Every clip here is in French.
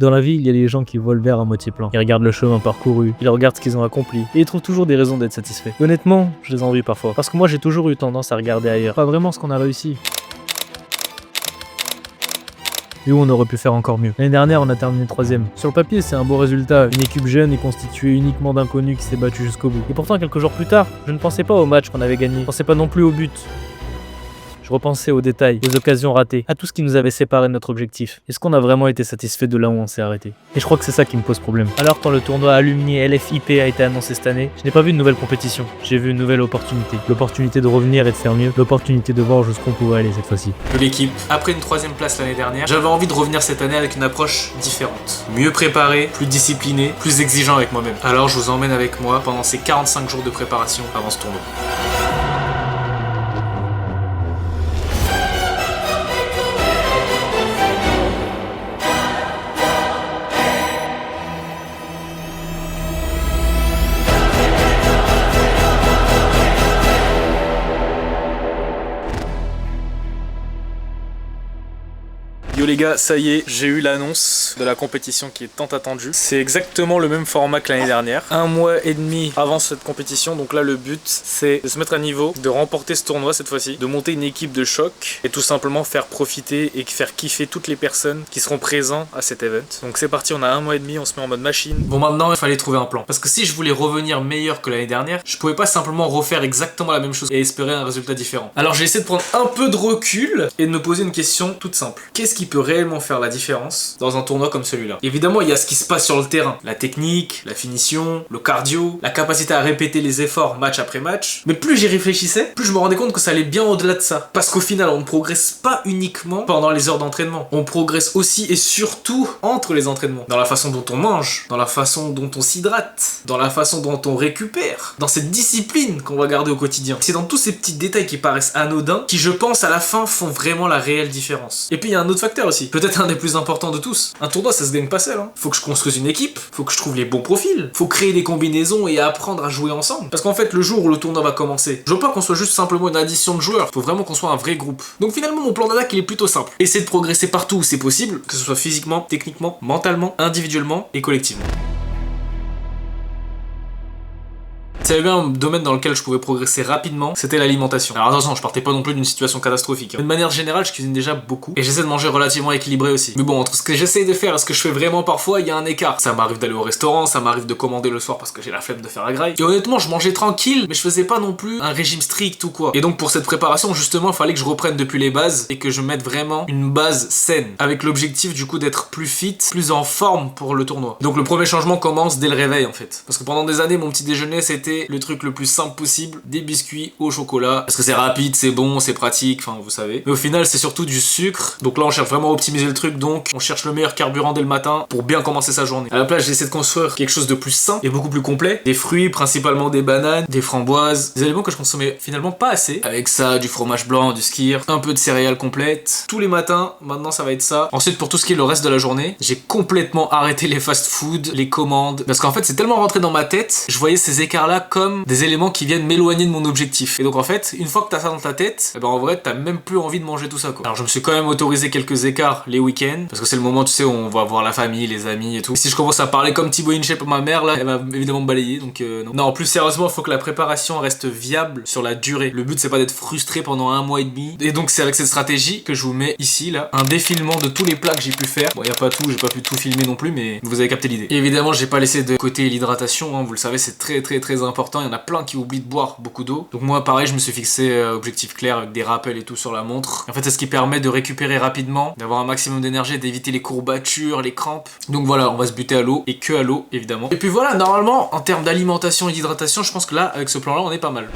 Dans la vie, il y a des gens qui voient le verre à moitié plein. Ils regardent le chemin parcouru, ils regardent ce qu'ils ont accompli, et ils trouvent toujours des raisons d'être satisfaits. Honnêtement, je les envie parfois. Parce que moi, j'ai toujours eu tendance à regarder ailleurs. Pas vraiment ce qu'on a réussi. Et où on aurait pu faire encore mieux. L'année dernière, on a terminé 3ème. Sur le papier, c'est un beau résultat. Une équipe jeune et constituée uniquement d'inconnus qui s'est battue jusqu'au bout. Et pourtant, quelques jours plus tard, je ne pensais pas au match qu'on avait gagné. Je ne pensais pas non plus au but. Je repensais aux détails, aux occasions ratées, à tout ce qui nous avait séparés de notre objectif. Est-ce qu'on a vraiment été satisfait de là où on s'est arrêté? Et je crois que c'est ça qui me pose problème. Alors quand le tournoi Alumni LFIP a été annoncé cette année, je n'ai pas vu de nouvelle compétition. J'ai vu une nouvelle opportunité. L'opportunité de revenir et de faire mieux. L'opportunité de voir jusqu'où on pouvait aller cette fois-ci. De l'équipe, après une 3ème place l'année dernière, j'avais envie de revenir cette année avec une approche différente. Mieux préparé, plus discipliné, plus exigeant avec moi-même. Alors je vous emmène avec moi pendant ces 45 jours de préparation avant ce tournoi. Yo les gars, ça y est, j'ai eu l'annonce de la compétition qui est tant attendue. C'est exactement le même format que l'année dernière. 1 mois et demi avant cette compétition, donc là le but c'est de se mettre à niveau, de remporter ce tournoi cette fois-ci, de monter une équipe de choc et tout simplement faire profiter et faire kiffer toutes les personnes qui seront présentes à cet event. Donc c'est parti, on a 1 mois et demi, on se met en mode machine. Bon maintenant il fallait trouver un plan. Parce que si je voulais revenir meilleur que l'année dernière, je pouvais pas simplement refaire exactement la même chose et espérer un résultat différent. Alors j'ai essayé de prendre un peu de recul et de me poser une question toute simple. Qu'est-ce qui peut réellement faire la différence dans un tournoi comme celui-là? Évidemment, il y a ce qui se passe sur le terrain. La technique, la finition, le cardio, la capacité à répéter les efforts match après match. Mais plus j'y réfléchissais, plus je me rendais compte que ça allait bien au-delà de ça. Parce qu'au final, on ne progresse pas uniquement pendant les heures d'entraînement. On progresse aussi et surtout entre les entraînements. Dans la façon dont on mange, dans la façon dont on s'hydrate, dans la façon dont on récupère, dans cette discipline qu'on va garder au quotidien. C'est dans tous ces petits détails qui paraissent anodins qui, je pense, à la fin, font vraiment la réelle différence. Et puis, il y a un autre facteur aussi. Peut-être un des plus importants de tous. Un tournoi, ça se gagne pas seul. Faut que je construise une équipe, faut que je trouve les bons profils, faut créer des combinaisons et apprendre à jouer ensemble. Parce qu'en fait, le jour où le tournoi va commencer, je veux pas qu'on soit juste simplement une addition de joueurs, faut vraiment qu'on soit un vrai groupe. Donc finalement, mon plan d'attaque, il est plutôt simple. Essayer de progresser partout où c'est possible, que ce soit physiquement, techniquement, mentalement, individuellement et collectivement. S'il y avait un domaine dans lequel je pouvais progresser rapidement, c'était l'alimentation. Alors attention, je partais pas non plus d'une situation catastrophique. De manière générale, je cuisine déjà beaucoup et j'essaie de manger relativement équilibré aussi. Mais bon, entre ce que j'essaie de faire et ce que je fais vraiment parfois, il y a un écart. Ça m'arrive d'aller au restaurant, ça m'arrive de commander le soir parce que j'ai la flemme de faire la graille. Et honnêtement, je mangeais tranquille, mais je faisais pas non plus un régime strict ou quoi. Et donc pour cette préparation, justement, il fallait que je reprenne depuis les bases et que je mette vraiment une base saine. Avec l'objectif du coup d'être plus fit, plus en forme pour le tournoi. Donc le premier changement commence dès le réveil en fait. Parce que pendant des années, mon petit déjeuner, c'était le truc le plus simple possible, des biscuits au chocolat, parce que c'est rapide, c'est bon, c'est pratique, enfin vous savez. Mais au final c'est surtout du sucre, donc là on cherche vraiment à optimiser le truc, donc on cherche le meilleur carburant dès le matin pour bien commencer sa journée. À la place j'essaie de construire quelque chose de plus sain et beaucoup plus complet, des fruits, principalement des bananes, des framboises, des aliments que je consommais finalement pas assez. Avec ça, du fromage blanc, du skyr, un peu de céréales complètes. Tous les matins, maintenant ça va être ça. Ensuite pour tout ce qui est le reste de la journée, j'ai complètement arrêté les fast-food, les commandes, parce qu'en fait c'est tellement rentré dans ma tête, je voyais ces écarts là comme des éléments qui viennent m'éloigner de mon objectif. Et donc en fait, une fois que t'as ça dans ta tête, eh ben en vrai t'as même plus envie de manger tout ça quoi. Alors je me suis quand même autorisé quelques écarts les week-ends, parce que c'est le moment tu sais où on va voir la famille, les amis et tout. Et si je commence à parler comme Thibaut InShape à ma mère là, elle va évidemment me balayer, donc non. Non, en plus sérieusement, il faut que la préparation reste viable sur la durée. Le but c'est pas d'être frustré pendant 1 mois et demi. Et donc c'est avec cette stratégie que je vous mets ici là, un défilement de tous les plats que j'ai pu faire. Bon, y a pas tout, j'ai pas pu tout filmer non plus, mais vous avez capté l'idée. Et évidemment, j'ai pas laissé de côté l'hydratation, hein, vous le savez, c'est très important. Il y en a plein qui oublient de boire beaucoup d'eau. Donc moi pareil, je me suis fixé objectif clair avec des rappels et tout sur la montre. En fait c'est ce qui permet de récupérer rapidement, d'avoir un maximum d'énergie, d'éviter les courbatures, les crampes. Donc voilà, on va se buter à l'eau et que à l'eau évidemment. Et puis voilà, normalement en termes d'alimentation et d'hydratation, je pense que là avec ce plan là on est pas mal.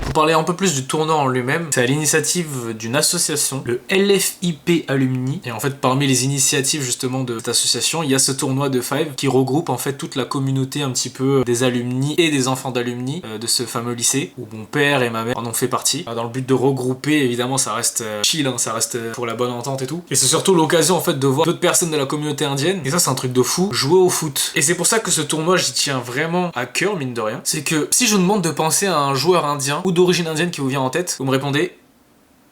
Pour parler un peu plus du tournoi en lui-même, c'est à l'initiative d'une association, le LFIP Alumni. Et en fait, parmi les initiatives justement de cette association, il y a ce tournoi de Five qui regroupe en fait toute la communauté un petit peu des alumni et des enfants d'alumni de ce fameux lycée où mon père et ma mère en ont fait partie. Dans le but de regrouper, évidemment, ça reste chill, hein, ça reste pour la bonne entente et tout. Et c'est surtout l'occasion en fait de voir d'autres personnes de la communauté indienne. Et ça, c'est un truc de fou, jouer au foot. Et c'est pour ça que ce tournoi, j'y tiens vraiment à cœur, mine de rien. C'est que si je vous demande de penser à un joueur indien ou d'origine indienne qui vous vient en tête, vous me répondez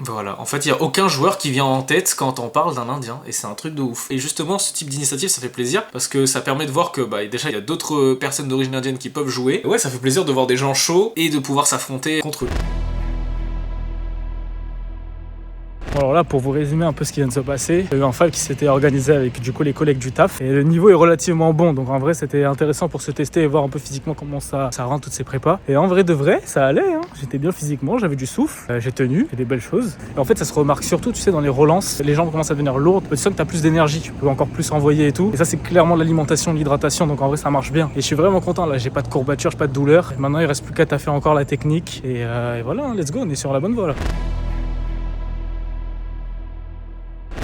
Voilà, en fait, il y a aucun joueur qui vient en tête quand on parle d'un Indien, et c'est un truc de ouf. Et justement, ce type d'initiative, ça fait plaisir, parce que ça permet de voir que, bah, déjà, il y a d'autres personnes d'origine indienne qui peuvent jouer. Et ouais, ça fait plaisir de voir des gens chauds, et de pouvoir s'affronter contre eux. Alors là, pour vous résumer un peu ce qui vient de se passer, il y a eu un five qui s'était organisé avec du coup les collègues du taf et le niveau est relativement bon, donc en vrai c'était intéressant pour se tester et voir un peu physiquement comment ça rend toutes ces prépas. Et en vrai de vrai, ça allait, hein. J'étais bien physiquement, j'avais du souffle, j'ai tenu, fait des belles choses. Et en fait ça se remarque surtout, tu sais, dans les relances, les jambes commencent à devenir lourdes, tu sens que t'as plus d'énergie, tu peux encore plus envoyer et tout. Et ça c'est clairement l'alimentation, l'hydratation, donc en vrai ça marche bien. Et je suis vraiment content, là j'ai pas de courbature, j'ai pas de douleur. Et maintenant il reste plus qu'à taffer encore la technique et voilà, hein, let's go, on est sur la bonne voie là.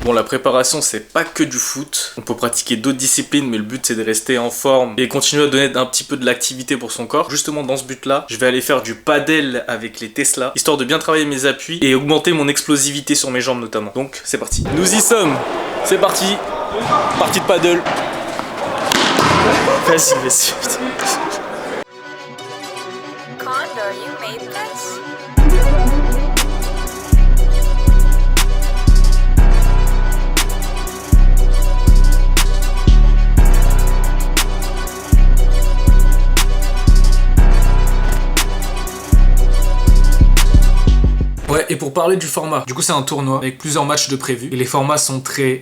Bon, la préparation, c'est pas que du foot. On peut pratiquer d'autres disciplines, mais le but, c'est de rester en forme et continuer à donner un petit peu de l'activité pour son corps. Justement, dans ce but-là, je vais aller faire du paddle avec les Tesla, histoire de bien travailler mes appuis et augmenter mon explosivité sur mes jambes notamment. Donc, c'est parti. Nous y sommes. C'est parti. Partie de paddle. Vas-y, vas-y. Condor, you made this? Ouais, et pour parler du format, du coup c'est un tournoi avec plusieurs matchs de prévus et les formats sont très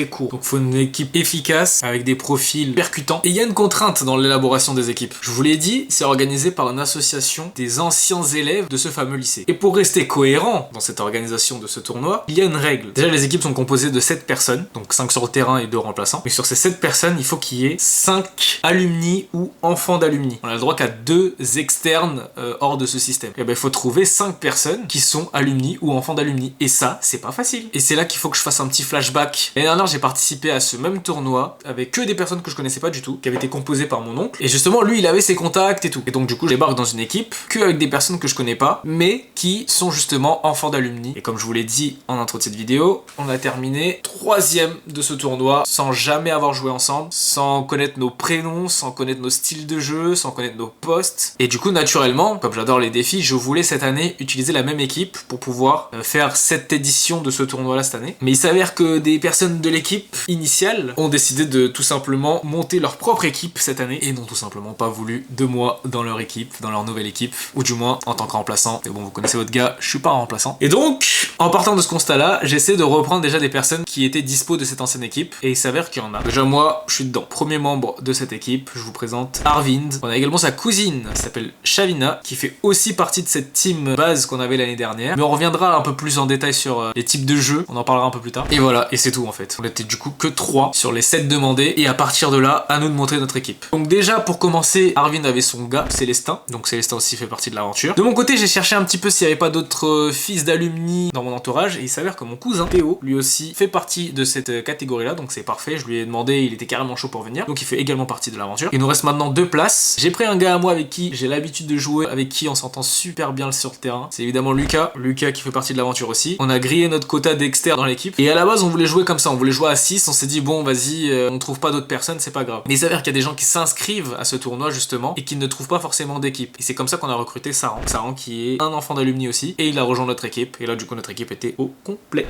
courts. Donc il faut une équipe efficace avec des profils percutants. Et il y a une contrainte dans l'élaboration des équipes. Je vous l'ai dit, c'est organisé par une association des anciens élèves de ce fameux lycée. Et pour rester cohérent dans cette organisation de ce tournoi, il y a une règle. Déjà les équipes sont composées de 7 personnes, donc 5 sur le terrain et 2 remplaçants. Mais sur ces 7 personnes, il faut qu'il y ait 5 alumni ou enfants d'alumni. On a le droit qu'à 2 externes hors de ce système. Et ben il faut trouver 5 personnes qui sont alumni ou enfants d'alumni. Et ça, c'est pas facile. Et c'est là qu'il faut que je fasse un petit flashback. L'année dernière, j'ai participé à ce même tournoi avec que des personnes que je connaissais pas du tout, qui avaient été composées par mon oncle. Et justement, lui, il avait ses contacts et tout. Et donc, du coup, je débarque dans une équipe que avec des personnes que je connais pas, mais qui sont justement enfants d'alumni. Et comme je vous l'ai dit en intro de cette vidéo, on a terminé 3e de ce tournoi sans jamais avoir joué ensemble, sans connaître nos prénoms, sans connaître nos styles de jeu, sans connaître nos postes. Et du coup, naturellement, comme j'adore les défis, je voulais cette année utiliser la même équipe pour pouvoir faire cette édition de ce tournoi-là cette année. Mais il s'avère que des personnes de l'équipe initiale ont décidé de tout simplement monter leur propre équipe cette année et n'ont tout simplement pas voulu de moi dans leur équipe, dans leur nouvelle équipe, ou du moins en tant que remplaçant. Et bon, vous connaissez votre gars, je suis pas un remplaçant. Et donc, en partant de ce constat-là, j'essaie de reprendre déjà des personnes qui étaient dispo de cette ancienne équipe et il s'avère qu'il y en a. Déjà moi, je suis dedans. Premier membre de cette équipe, je vous présente Arvind. On a également sa cousine, qui s'appelle Shavina, qui fait aussi partie de cette team base qu'on avait l'année dernière. Mais on reviendra un peu plus en détail sur les types de jeux, on en parlera un peu plus tard. Et voilà, et c'est tout en fait. On était du coup que 3 sur les 7 demandés et à partir de là, à nous de montrer notre équipe. Donc déjà, pour commencer, Arvind avait son gars, Célestin. Donc Célestin aussi fait partie de l'aventure. De mon côté, j'ai cherché un petit peu s'il n'y avait pas d'autres fils d'alumni dans mon entourage et il s'avère que mon cousin Théo, lui aussi, fait partie de cette catégorie-là. Donc c'est parfait, je lui ai demandé, il était carrément chaud pour venir. Donc il fait également partie de l'aventure. Il nous reste maintenant 2 places. J'ai pris un gars à moi avec qui j'ai l'habitude de jouer, avec qui on s'entend super bien sur le terrain. C'est évidemment Lucas. Lucas qui fait partie de l'aventure aussi. On a grillé notre quota d'exter dans l'équipe. Et à la base, on voulait jouer comme ça. On voulait jouer à 6. On s'est dit, bon, vas-y, on trouve pas d'autres personnes, c'est pas grave. Mais il s'avère qu'il y a des gens qui s'inscrivent à ce tournoi justement et qui ne trouvent pas forcément d'équipe. Et c'est comme ça qu'on a recruté Saran. Saran qui est un enfant d'alumni aussi. Et il a rejoint notre équipe. Et là, du coup, notre équipe était au complet.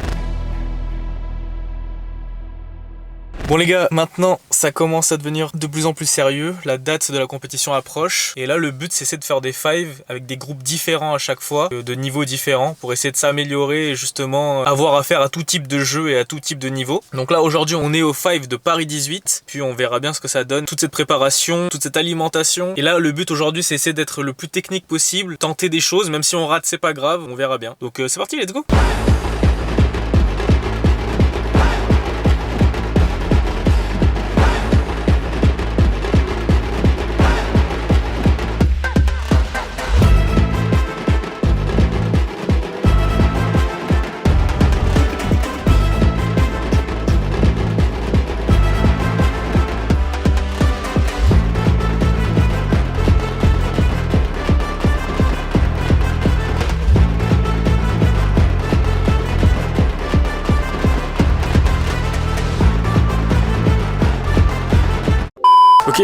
Bon les gars, maintenant ça commence à devenir de plus en plus sérieux, la date de la compétition approche et là le but c'est de faire des fives avec des groupes différents à chaque fois, de niveaux différents pour essayer de s'améliorer et justement avoir affaire à tout type de jeu et à tout type de niveau. Donc là aujourd'hui on est au 5 de Paris 18, puis on verra bien ce que ça donne, toute cette préparation, toute cette alimentation et là le but aujourd'hui c'est essayer d'être le plus technique possible, tenter des choses, même si on rate c'est pas grave, on verra bien. Donc c'est parti, let's go.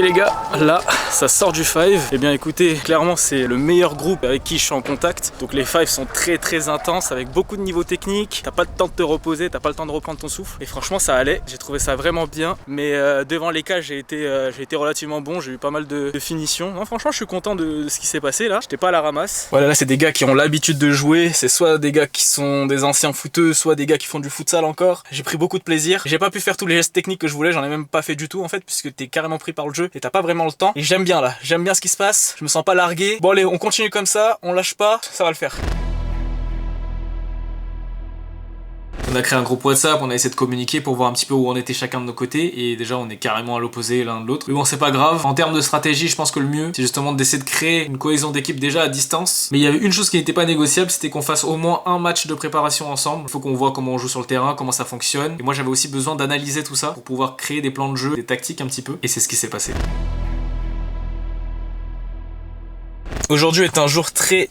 les gars, là ça sort du Five. Et bien écoutez, clairement c'est le meilleur groupe avec qui je suis en contact. Donc les Five sont très intenses avec beaucoup de niveaux techniques. T'as pas le temps de te reposer, t'as pas le temps de reprendre ton souffle. Et franchement ça allait, j'ai trouvé ça vraiment bien. Mais devant les cas j'ai été relativement bon, j'ai eu pas mal de finitions. Non, franchement je suis content de ce qui s'est passé là. J'étais pas à la ramasse. Voilà, là c'est des gars qui ont l'habitude de jouer. C'est soit des gars qui sont des anciens footeux, soit des gars qui font du futsal encore. J'ai pris beaucoup de plaisir. J'ai pas pu faire tous les gestes techniques que je voulais, j'en ai même pas fait du tout en fait, puisque t'es carrément pris par le jeu et t'as pas vraiment le temps. Et j'aime bien là, j'aime bien ce qui se passe, je me sens pas largué. Bon allez, on continue comme ça, on lâche pas, ça va le faire. On a créé un groupe WhatsApp, on a essayé de communiquer pour voir un petit peu où on était chacun de nos côtés, et déjà on est carrément à l'opposé l'un de l'autre. Mais bon, c'est pas grave. En termes de stratégie, je pense que le mieux, c'est justement d'essayer de créer une cohésion d'équipe déjà à distance. Mais il y avait une chose qui n'était pas négociable, c'était qu'on fasse au moins un match de préparation ensemble. Il faut qu'on voit comment on joue sur le terrain, comment ça fonctionne. Et moi j'avais aussi besoin d'analyser tout ça pour pouvoir créer des plans de jeu, des tactiques un petit peu. Et c'est ce qui s'est passé. Aujourd'hui est un jour très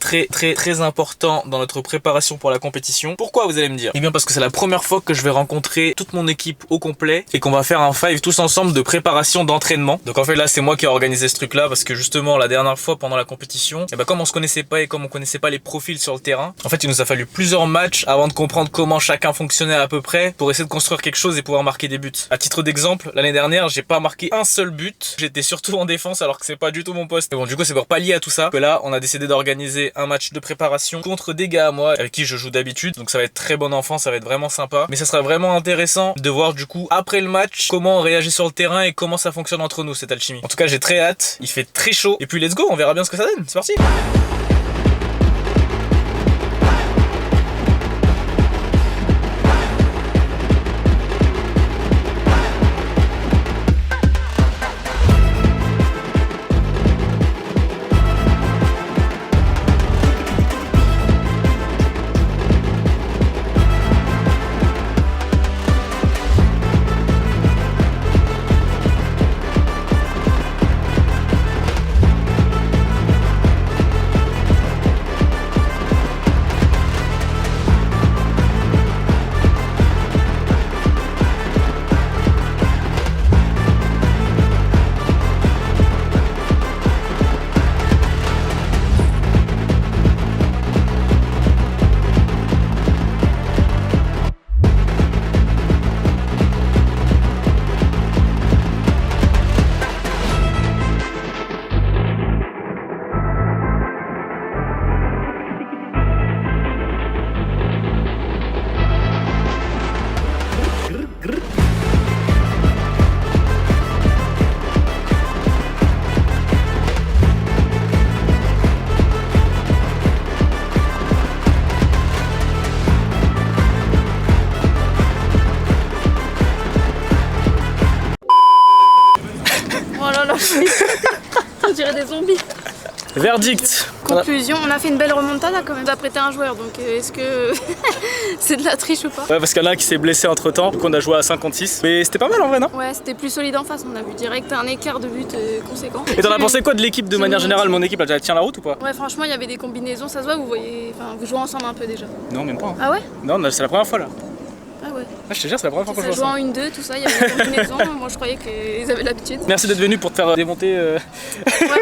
important dans notre préparation pour la compétition. Pourquoi, vous allez me dire? Eh bien parce que c'est la première fois que je vais rencontrer toute mon équipe au complet et qu'on va faire un Five tous ensemble de préparation d'entraînement. Donc en fait là c'est moi qui ai organisé ce truc là parce que justement la dernière fois pendant la compétition, et comme on se connaissait pas et comme on connaissait pas les profils sur le terrain, en fait il nous a fallu plusieurs matchs avant de comprendre comment chacun fonctionnait à peu près pour essayer de construire quelque chose et pouvoir marquer des buts. À titre d'exemple, l'année dernière j'ai pas marqué un seul but, j'étais surtout en défense alors que c'est pas du tout mon poste. Mais bon, du coup c'est pour pallier à tout ça que là on a décidé d'organiser un match de préparation contre des gars à moi avec qui je joue d'habitude, donc ça va être très bon enfant, ça va être vraiment sympa, mais ça sera vraiment intéressant de voir du coup après le match comment on réagit sur le terrain et comment ça fonctionne entre nous cette alchimie. En tout cas j'ai très hâte, il fait très chaud et puis let's go, on verra bien ce que ça donne, c'est parti. On dirait des zombies. Verdict. Conclusion, on a fait une belle remontada quand même. On a prêté un joueur, donc est-ce que c'est de la triche ou pas? Ouais, parce qu'il y en a un qui s'est blessé entre temps, donc on a joué à 56. Mais c'était pas mal en vrai, non? Ouais, c'était plus solide en face, on a vu direct un écart de but conséquent. Et t'en as pensé quoi de l'équipe de manière générale? Mon équipe, elle tient la route ou pas? Ouais, franchement, il y avait des combinaisons, ça se voit, vous voyez, enfin, vous jouez ensemble un peu déjà. Non, même pas. Ah ouais? Non, c'est la première fois là. Ah ouais. Ah, je te jure, c'est la première fois qu'on Ça joue joue en ensemble. 1-2, tout ça, il y avait des combinaisons. Moi, je croyais qu'ils avaient l'habitude. Merci d'être venu pour te faire démonter. Ouais,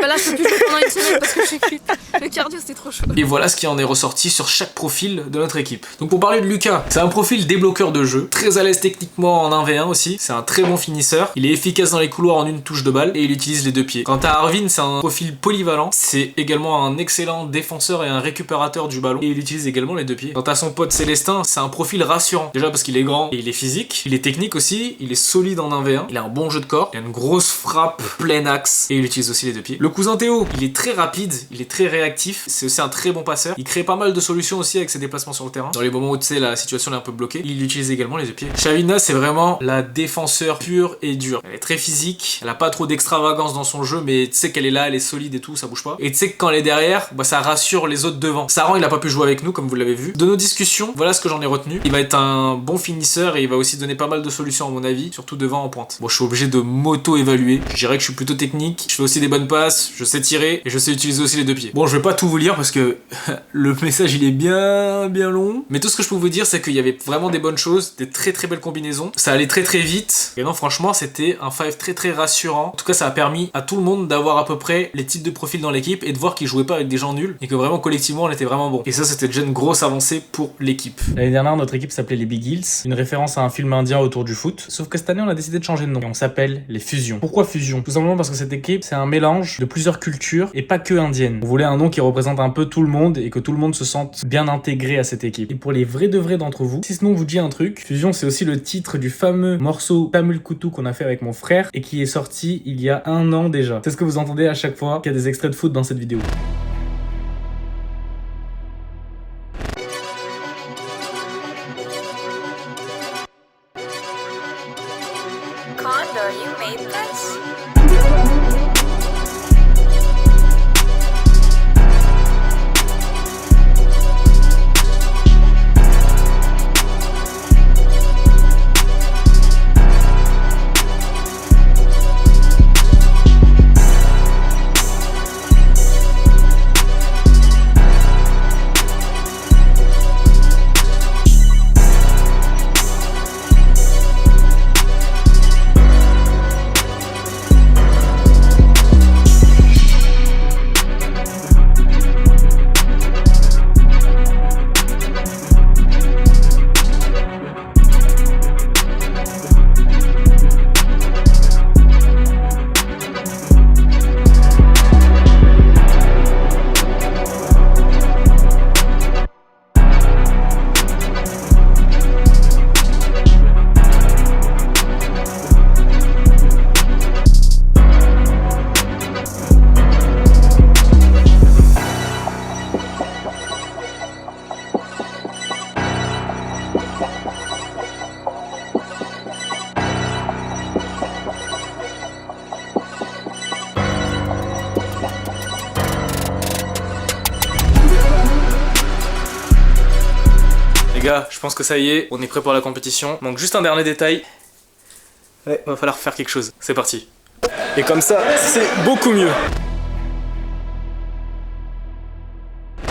bah là, je peux plus jouer pendant une semaine parce que je suis cuite. Le cardio, c'était trop chaud. Et voilà ce qui en est ressorti sur chaque profil de notre équipe. Donc pour parler de Lucas, c'est un profil débloqueur de jeu, très à l'aise techniquement en 1v1 aussi, c'est un très bon finisseur, il est efficace dans les couloirs en une touche de balle et il utilise les deux pieds. Quant à Arvin, c'est un profil polyvalent, c'est également un excellent défenseur et un récupérateur du ballon et il utilise également les deux pieds. Quant à son pote Célestin, c'est un profil rassurant, déjà parce qu'il est grand et il est physique, il est technique aussi, il est solide en 1v1, il a un bon jeu de corps, il a une grosse frappe plein axe et il utilise aussi les deux pieds. Le cousin Théo, il est très rapide, il est très réactif, c'est aussi un très bon passeur, il crée pas mal de solutions aussi avec ses déplacements sur le terrain. Dans les moments où tu sais la situation est un peu bloquée, il utilise également les deux pieds. Shavina, c'est vraiment la défenseur pure et dure. Elle est très physique, elle a pas trop d'extravagance dans son jeu, mais tu sais qu'elle est là, elle est solide et tout, ça bouge pas. Et tu sais que quand elle est derrière, bah ça rassure les autres devant. Saran, il a pas pu jouer avec nous comme vous l'avez vu. De nos discussions, voilà ce que j'en ai retenu. Il va être un bon finisseur et il va aussi donner pas mal de solutions à mon avis, surtout devant en pointe. Bon, je suis obligé de m'auto-évaluer. Je dirais que je suis plutôt technique, je fais aussi des bonnes passes, je sais tirer et je sais utiliser aussi les deux pieds. Bon, je vais pas tout vous lire parce que le message il est bien long, mais tout ce que je peux vous dire c'est qu'il y avait vraiment des bonnes choses, des très belles combinaisons. Ça allait très vite et non, franchement, c'était un 5 très rassurant. En tout cas, ça a permis à tout le monde d'avoir à peu près les types de profils dans l'équipe et de voir qu'ils jouaient pas avec des gens nuls et que vraiment collectivement on était vraiment bon. Et ça, c'était déjà une grosse avancée pour l'équipe. L'année dernière, notre équipe s'appelait les Big Hills, une référence à un film indien autour du foot. Sauf que cette année, on a décidé de changer de nom et on s'appelle les Fusions. Pourquoi Fusion? Tout simplement parce que cette équipe, c'est un mélange de plusieurs cultures et pas que indiennes. On voulait un nom qui représente un peu tout le monde et que tout le monde se sente bien intégré à cette équipe. Et pour les vrais de vrais d'entre vous, si ce nom vous dit un truc, Fusion, c'est aussi le titre du fameux morceau Tamul Kutu qu'on a fait avec mon frère et qui est sorti il y a 1 an déjà. C'est ce que vous entendez à chaque fois qu'il y a des extraits de foot dans cette vidéo. Condor, you made this? Gars, je pense que ça y est, on est prêt pour la compétition. Manque juste un dernier détail. Ouais, va falloir faire quelque chose. C'est parti. Et comme ça, c'est beaucoup mieux.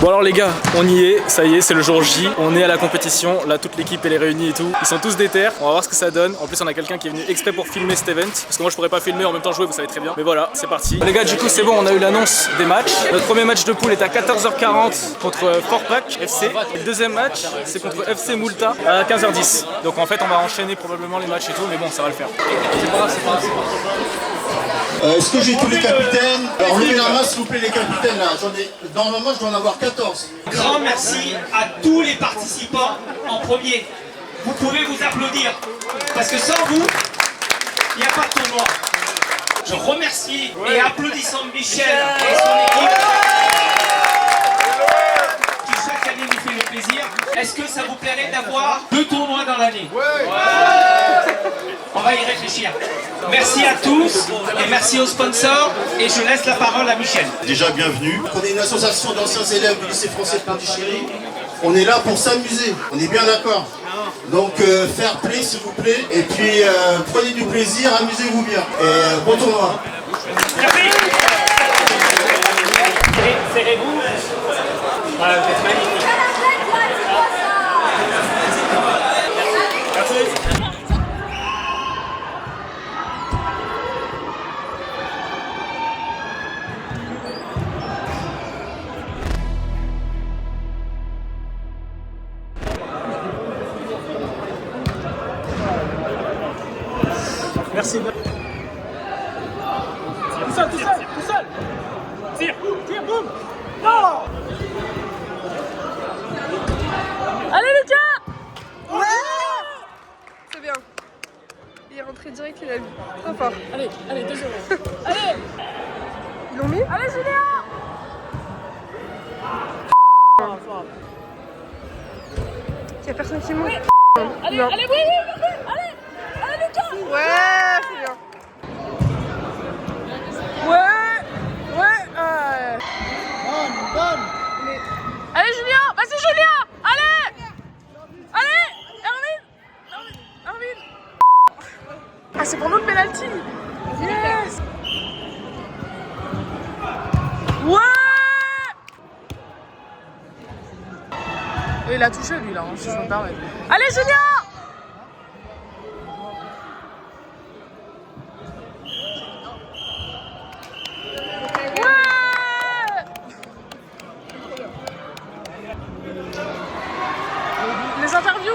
Bon alors les gars, on y est, ça y est, c'est le jour J, on est à la compétition, là toute l'équipe elle est réunie et tout, ils sont tous déter, on va voir ce que ça donne. En plus on a quelqu'un qui est venu exprès pour filmer cet event, parce que moi je pourrais pas filmer en même temps jouer, vous savez très bien. Mais voilà, c'est parti. Les gars, du coup c'est bon, on a eu l'annonce des matchs. Notre premier match de poule est à 14h40 contre Fort Pack FC. Et le deuxième match, c'est contre FC Moulta à 15h10. Donc en fait on va enchaîner probablement les matchs et tout, mais bon, ça va le faire. C'est pas grave, c'est pas grave. Est-ce que j'ai tous les capitaines? Alors levez la main s'il vous plaît les capitaines là. Normalement je dois en avoir 14. Grand merci à tous les participants en premier. Vous pouvez vous applaudir. Parce que sans vous, il n'y a pas de tournoi. Je remercie et applaudissons Michel et son équipe qui chaque année nous fait le plaisir. Est-ce que ça vous plairait d'avoir 2 tournois dans l'année? On va y réfléchir. Merci à tous et merci aux sponsors et je laisse la parole à Michel. Déjà bienvenue. On est une association d'anciens élèves du lycée français de Pondichéry. On est là pour s'amuser, on est bien d'accord. Donc fair play s'il vous plaît. Et puis prenez du plaisir, amusez-vous bien. Et bon tournoi. Merci. Serrez-vous. Voilà, vous êtes magnifiques. Merci. Tout seul, tout seul, tout seul. Tire, tire, boum. Non. Allez Lucas. Ouais. C'est bien. Il est rentré direct, il a vu. Très fort. Allez, allez, 2-0. Allez. Ils l'ont mis. Allez Julien. Il y a personne qui monte. Allez, Non. allez, oui, oui, oui, allez. Allez Lucas. Ouais, c'est bien. Ouais. Ouais. Allez Julien. Vas-y Julien. Allez. Allez. Hermine. Ah, c'est pour nous le penalty. Yes. Ouais. Et il a touché lui là, hein, si je me permets. Allez Julien. Les interviews.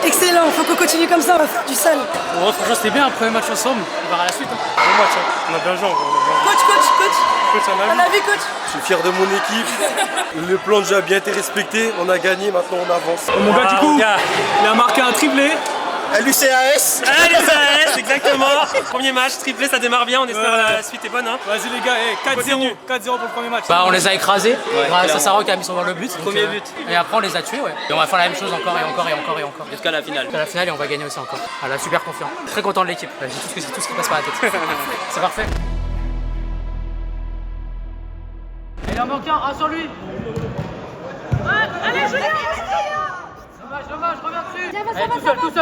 Excellent, faut qu'on continue comme ça, on va faire du sale. Bon, franchement, c'était bien un premier match ensemble. On verra la suite. Bon match, hein. On a bien joué. Coach, on a vu coach. Je suis fier de mon équipe. Le plan de jeu a bien été respecté. On a gagné, maintenant on avance. Mon gars, du coup, il a marqué un triplé. l'UCAS. l'UCAS, exactement. Premier match, triplé, ça démarre bien. On espère la suite est bonne. Hein. Vas-y les gars, 4-0 pour le premier match. Bah on les a écrasés, grâce à Sarro qui a mis son dans le but. Premier but. Et après on les a tués, ouais. Et on va faire la même chose encore et encore et encore et encore. Jusqu'à la finale. Jusqu'à la finale et on va gagner aussi encore. Voilà, super confiant. Très content de l'équipe. J'ai tout ce qui passe par la tête. C'est parfait. Il en manque un sur lui. Allez, Julien. Dommage, reviens dessus. Viens,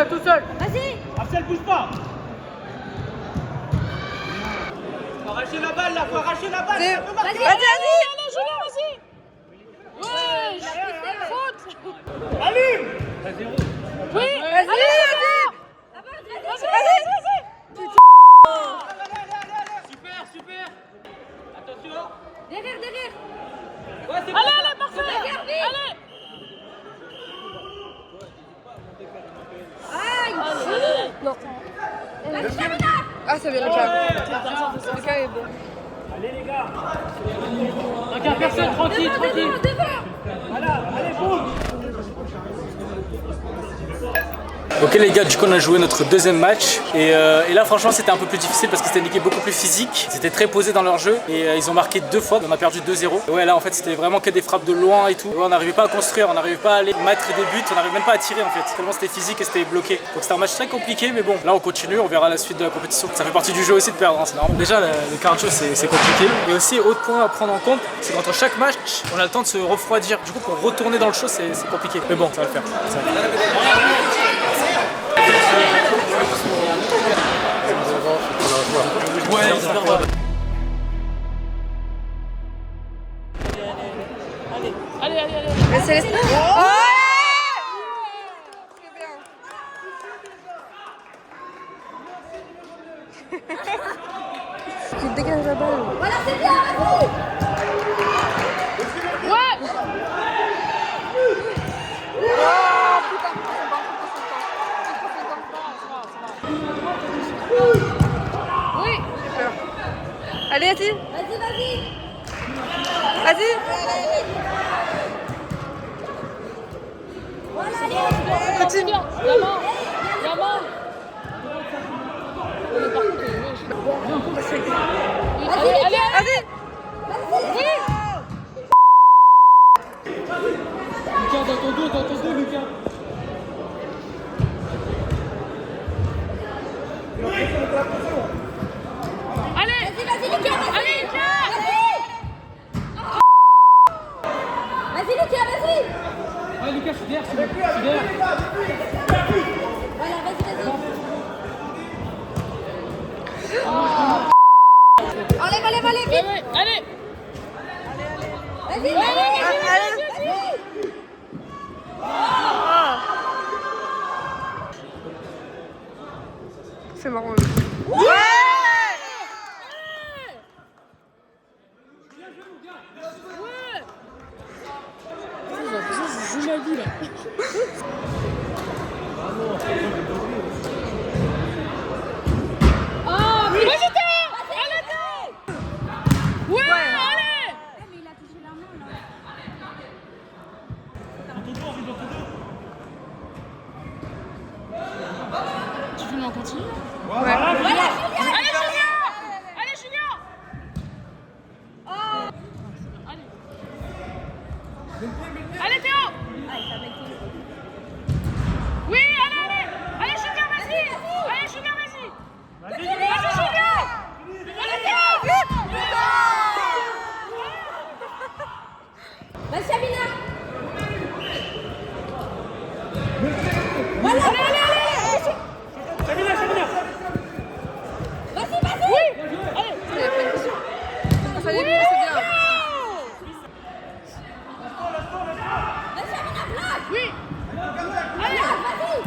Tout seul. Vas-y. Marcel, bouge pas. Arrachez la balle là, faut arracher la balle. Vas-y, Julien, vas-y. Ouais, faute. Allume. Oui, Vas-y. Super. Attention. Derrière. Ouais, c'est Allez, parfait. Allez. Aïe. Non. Ah, c'est bien le cas est bon. Allez les gars. Regarde personne, tranquille. Voilà, allez, boum. Ok les gars, du coup on a joué notre deuxième match et là franchement c'était un peu plus difficile parce que c'était une équipe beaucoup plus physique. Ils étaient très posés dans leur jeu et ils ont marqué 2 fois, on a perdu 2-0. Et ouais là en fait c'était vraiment que des frappes de loin et tout. Ouais, on n'arrivait pas à construire, on n'arrivait pas à aller mettre des buts, on n'arrivait même pas à tirer en fait. Tellement c'était physique et c'était bloqué. Donc c'était un match très compliqué mais bon, là on continue, on verra la suite de la compétition. Ça fait partie du jeu aussi de perdre, hein, c'est normal. Déjà le cardio c'est compliqué. Et aussi autre point à prendre en compte, c'est qu'entre chaque match on a le temps de se refroidir. Du coup pour retourner dans le show c'est compliqué. Mais bon ça va le faire. Ouais, Allez. Mais c'est les... Ouais. Très bien. Tu dégages la balle. Voilà, c'est bien, vas-y. Ouais. Oui. Super. Allez, Ati. Vas-y. Continue. Yaman. Allez. Vas-y. Oui. Lucas, dans ton dos, Lucas. Allez, Lucas. Allez, Lucas. Vas-y Lucas, vas-y. Ouais Lucas, je suis derrière. Voilà, vas-y. Enlève, vite. Ouais, allez. Vas-y, C'est marrant. Je joue ma vie là. Ah, mais j'étais. Ouais, allez. Mais il a touché la main là. Tu veux en continuer? Ouais. Allez, Julien. Allez, Théo. Oui, allez. Allez, Julien, vas-y. Allez, Julien, vas-y. Vas-y, Julien. Allez, Théo. Vas-y, Sabina. Voilà. Allez, allez, allez. Sabina, Sabina. Vas-y, vas-y. Oui. Allez. Il y a pas de question. Ça allait bien, c'est bien. Vas-y, Sabina, bloque. Oui. Allez, vas-y.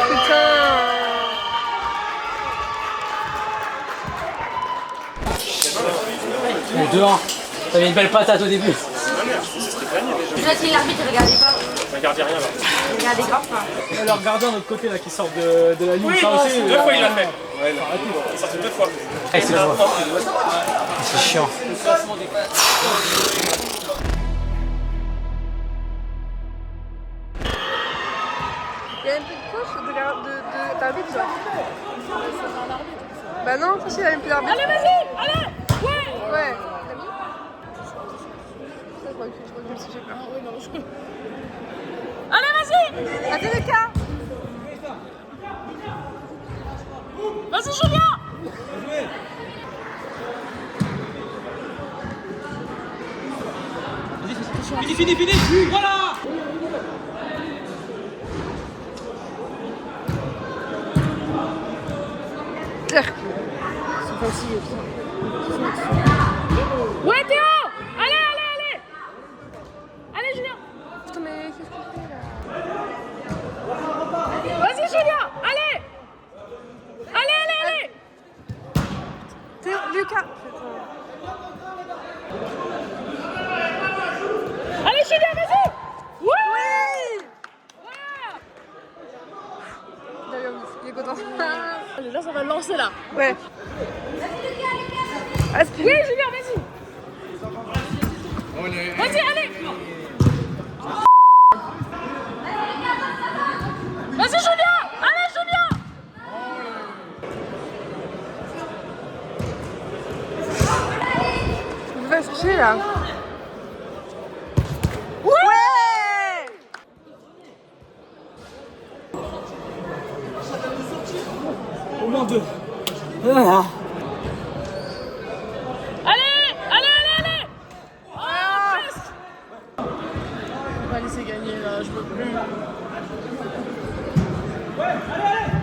Putain. 2-1. T'avais une belle patate au début. Déjà, si l'arbitre, regardez pas. Regardez rien là. Regardez grave pas. Le gardien de l'autre côté là qui sort de la ligne. Oui, ça aussi, 2 fois il l'a fait. Ouais, il est sorti 2 fois. C'est chiant. Il y a une petite coach d'arbitre, genre. Bah non, ça c'est, il y a même plus d'arbitre. Allez, vas-y. Allez. Ouais. Ouais. T'as mis ça, je crois que le sujet peur. Oui, non, Allez, vas-y. Attends les cas. Vas-y, Julien. Fini, fini, voilà. Ouais, Théo. Allez, allez, allez. Allez, Julien. Putain, mais qu'est-ce que tu fais là? Vas-y, Julien. Allez. Allez, allez, allez. Théo, Lucas. Allez, Julien, vas-y. Oui. Il est content. Déjà, ça va le lancer là. Ouais. Oui, Julien, vas-y. Vas-y, allez. Vas-y, Julien. Allez, Julien. Il va se chier là. Ouais. Au moins 2. Allez, allez, allez, allez. Oh, presque. On va laisser gagner là, je veux plus.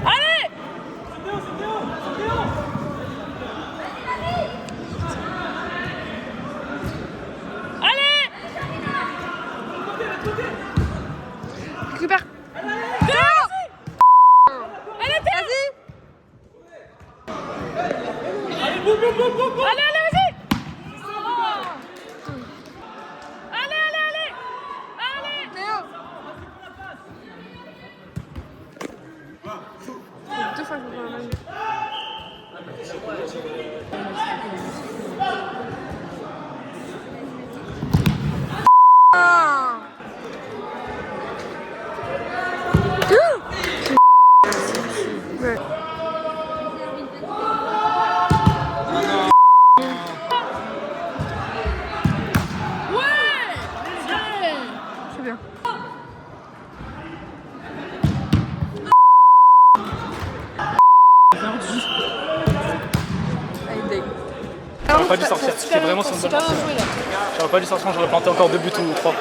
Allez. Allez. Récupère. Théo. Allez, Théo. Allez, allez, vas-y. Allez, allez, allez. Allez. Théo. 2 fois que je vois un match. Ouais. C'est bien. J'aurais pas dû sortir, c'était vraiment sur une bonne lancée. J'aurais pas dû sortir, j'aurais planté encore 2 buts ou 3.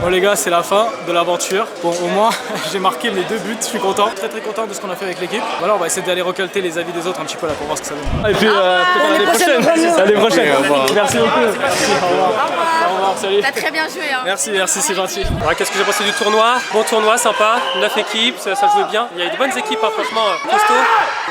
Bon les gars, c'est la fin de l'aventure. Bon au moins j'ai marqué mes 2 buts, je suis content. Très très content de ce qu'on a fait avec l'équipe. Voilà, on va essayer d'aller recolter les avis des autres un petit peu là pour voir ce que ça donne. Et puis peut-être à l'année prochaine. À l'année prochaine. Merci beaucoup. Merci, au revoir. Au revoir, salut. T'as très bien joué, hein. Merci, merci, c'est gentil. Ouais, qu'est-ce que j'ai pensé du tournoi? Bon tournoi, sympa, 9 équipes, ça jouait bien. Il y a eu de bonnes équipes, hein, franchement, costaud.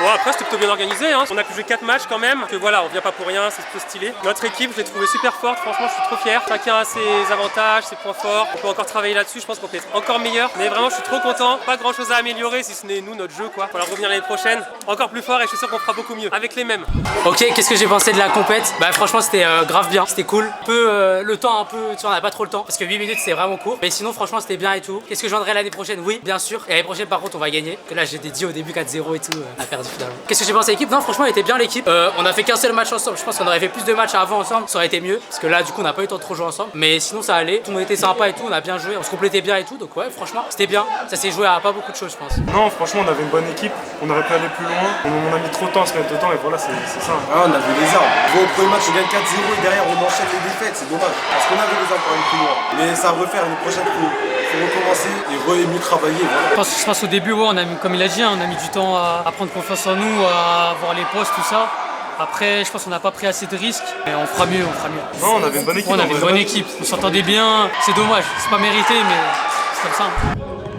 Bon, après c'était plutôt bien organisé, hein. On a pu jouer 4 matchs quand même, que voilà, on vient pas pour rien, c'est plutôt stylé. Notre équipe, je l'ai trouvée super forte, franchement je suis trop fier. Chacun a ses avantages, ses points forts. On peut encore travailler là-dessus, je pense qu'on peut être encore meilleur. Mais vraiment je suis trop content, pas grand chose à améliorer si ce n'est nous, notre jeu quoi. Faut revenir l'année prochaine, encore plus fort et je suis sûr qu'on fera beaucoup mieux, avec les mêmes. Ok, qu'est-ce que j'ai pensé de la compète? Bah franchement c'était grave bien, c'était cool. Le temps un peu, tu vois, on a pas trop le temps parce que 8 minutes c'est vraiment court. Mais sinon franchement c'était bien et tout. Qu'est-ce que je vendrai l'année prochaine? Oui, bien sûr. Et l'année prochaine par contre on va gagner. Que là j'ai dit au début 4-0 et tout, on a perdu. finalement. Qu'est-ce que j'ai pensé à l'équipe? Non, franchement, elle était bien l'équipe. On a fait qu'un seul match ensemble. Je pense qu'on aurait fait plus de matchs avant ensemble, ça aurait été mieux. Parce que là, du coup, on n'a pas eu le temps de trop jouer ensemble. Mais sinon, ça allait. Tout le monde était sympa et tout. On a bien joué, on se complétait bien et tout. Donc, ouais, franchement, c'était bien. Ça s'est joué à pas beaucoup de choses, je pense. Non, franchement, on avait une bonne équipe. On aurait pu aller plus loin. On a mis trop de temps à se mettre dedans et voilà, c'est ça. Ah, on avait les armes. Bon, au premier match, on gagne 4-0 et derrière, on enchaîne les défaites. C'est dommage. Parce qu'on avait les armes pour aller plus loin. Mais ça à refaire une prochaine fois. Faut recommencer et mieux travailler. Voilà. Je pense au début, ouais, comme il a dit, hein, on a mis du temps à prendre confiance en nous, à voir les postes, tout ça. Après, je pense qu'on n'a pas pris assez de risques. Et on fera mieux, on fera mieux. Non, on avait une bonne équipe. On avait une bonne équipe. On s'entendait bien. C'est dommage. C'est pas mérité, mais c'est comme ça.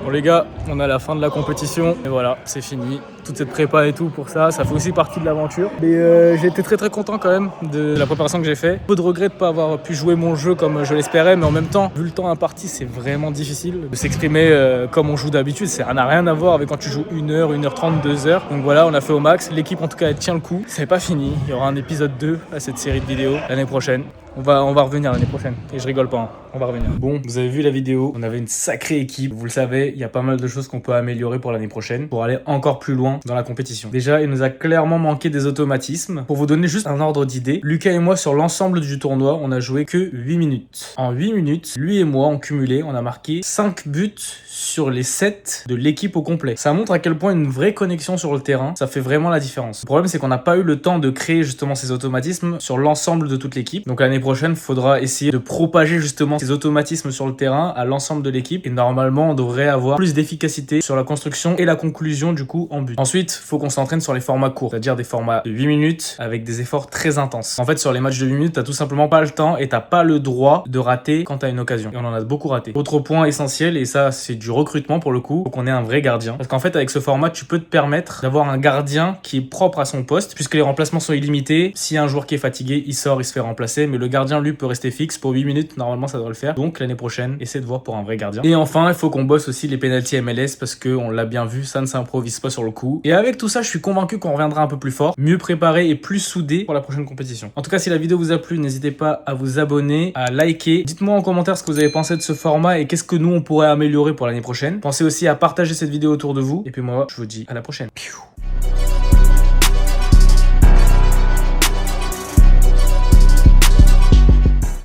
Bon les gars, on est à la fin de la compétition et voilà, c'est fini. Toute cette prépa et tout pour ça fait aussi partie de l'aventure. Mais j'ai été très content quand même de la préparation que j'ai fait. Peu de regrets de ne pas avoir pu jouer mon jeu comme je l'espérais, mais en même temps, vu le temps imparti, c'est vraiment difficile de s'exprimer comme on joue d'habitude. Ça n'a rien à voir avec quand tu joues 1h, 1h30, 2h. Donc voilà, on a fait au max. L'équipe en tout cas, elle tient le coup. C'est pas fini. Il y aura un épisode 2 à cette série de vidéos l'année prochaine. On va revenir l'année prochaine. Et je rigole pas, hein. On va revenir. Bon, vous avez vu la vidéo. On avait une sacrée équipe. Vous le savez, il y a pas mal de choses qu'on peut améliorer pour l'année prochaine, pour aller encore plus loin dans la compétition. Déjà, il nous a clairement manqué des automatismes. Pour vous donner juste un ordre d'idée, Lucas et moi, sur l'ensemble du tournoi, on a joué que 8 minutes. En 8 minutes, lui et moi, en cumulé, on a marqué 5 buts sur les 7 de l'équipe au complet. Ça montre à quel point une vraie connexion sur le terrain, ça fait vraiment la différence. Le problème, c'est qu'on n'a pas eu le temps de créer justement ces automatismes sur l'ensemble de toute l'équipe. Donc l'année prochaine, il faudra essayer de propager justement ces automatismes sur le terrain à l'ensemble de l'équipe. Et normalement, on devrait avoir plus d'efficacité sur la construction et la conclusion du coup en but. Ensuite, il faut qu'on s'entraîne sur les formats courts, c'est-à-dire des formats de 8 minutes avec des efforts très intenses. En fait, sur les matchs de 8 minutes, t'as tout simplement pas le temps et t'as pas le droit de rater quand t'as une occasion. Et on en a beaucoup raté. Autre point essentiel, et ça c'est du recrutement pour le coup, faut qu'on ait un vrai gardien. Parce qu'en fait, avec ce format, tu peux te permettre d'avoir un gardien qui est propre à son poste, puisque les remplacements sont illimités. S'il y a un joueur qui est fatigué, il sort, il se fait remplacer, mais le gardien lui peut rester fixe pour 8 minutes, normalement ça devrait le faire. Donc l'année prochaine, essaie de voir pour un vrai gardien. Et enfin, il faut qu'on bosse aussi les pénaltys MLS parce que on l'a bien vu, ça ne s'improvise pas sur le coup. Et avec tout ça, je suis convaincu qu'on reviendra un peu plus fort, mieux préparé et plus soudé pour la prochaine compétition. En tout cas, si la vidéo vous a plu, n'hésitez pas à vous abonner, à liker. Dites-moi en commentaire ce que vous avez pensé de ce format et qu'est-ce que nous on pourrait améliorer pour l'année prochaine. Pensez aussi à partager cette vidéo autour de vous. Et puis moi, je vous dis à la prochaine. Piou.